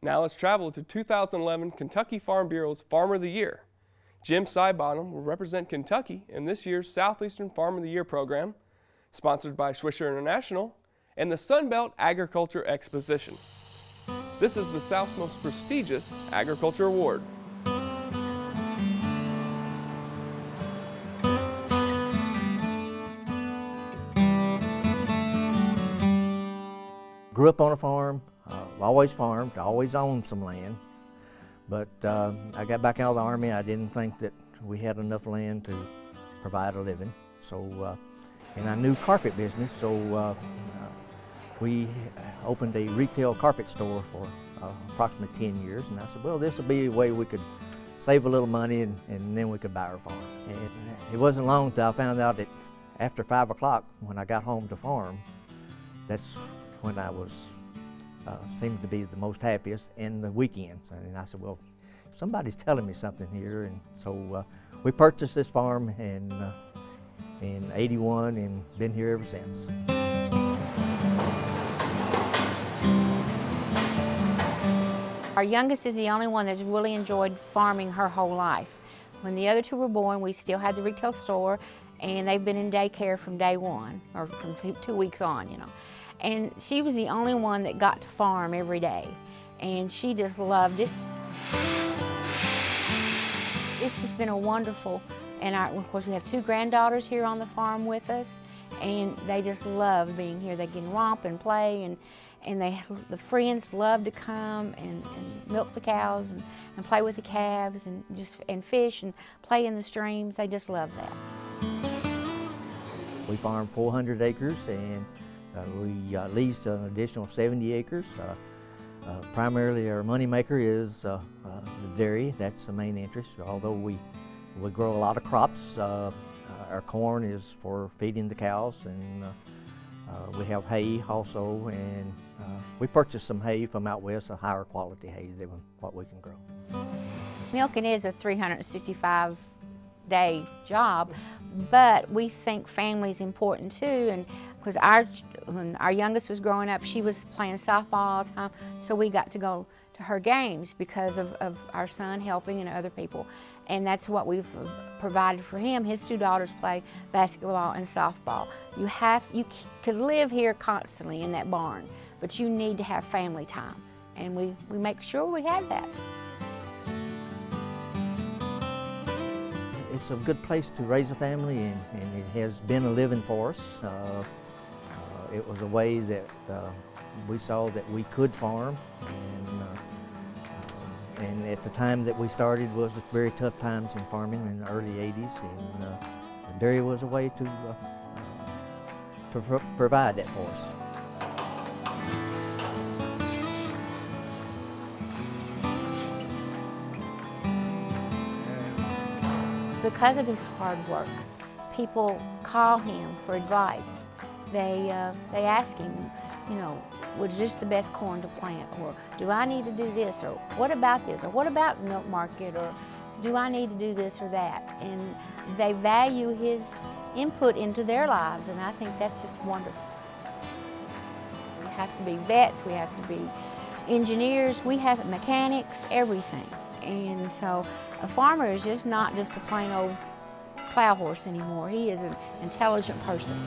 Now let's travel to 2011 Kentucky Farm Bureau's Farmer of the Year. Jim Sidebottom will represent Kentucky in this year's Southeastern Farm of the Year program, sponsored by Swisher International and the Sunbelt Agriculture Exposition. This is the South's most prestigious agriculture award. Grew up on a farm, always farmed, always owned some land, but I got back out of the Army. I didn't think that we had enough land to provide a living, so and I knew carpet business, so we opened a retail carpet store for approximately 10 years, and I said, well, this will be a way we could save a little money and then we could buy our farm. And it wasn't long until I found out that after 5 o'clock, when I got home to farm, that's when I was seemed to be the most happiest, in the weekends. And I said, well, somebody's telling me something here. And so we purchased this farm in '81 and been here ever since. Our youngest is the only one that's really enjoyed farming her whole life. When the other two were born, we still had the retail store, and they've been in daycare from day one, or from 2 weeks on, you know. And she was the only one that got to farm every day, and she just loved it. It's just been a wonderful, and of course we have 2 granddaughters here on the farm with us, and they just love being here. They can romp and play, and the friends love to come and milk the cows and play with the calves and fish and play in the streams. They just love that. We farm 400 acres, and we lease an additional 70 acres. Primarily our moneymaker is the dairy. That's the main interest, although we grow a lot of crops. Our corn is for feeding the cows, and we have hay also, and we purchased some hay from out west, a higher quality hay than what we can grow. Milking is a 365-day job, but we think family is important too, and because when our youngest was growing up, she was playing softball all the time, so we got to go to her games because of our son helping and other people. And that's what we've provided for him. His 2 daughters play basketball and softball. You could live here constantly in that barn, but you need to have family time, and we make sure we have that. It's a good place to raise a family, and it has been a living for us. It was a way that we saw that we could farm, and at the time that we started was very tough times in farming in the early '80s, and dairy was a way to provide that for us. Because of his hard work, people call him for advice. They ask him, you know, was this the best corn to plant, or do I need to do this, or what about this, or what about milk market, or do I need to do this or that? And they value his input into their lives, and I think that's just wonderful. We have to be vets, we have to be engineers, we have mechanics, everything. And so a farmer is just not just a plain old plow horse anymore. He is an intelligent person.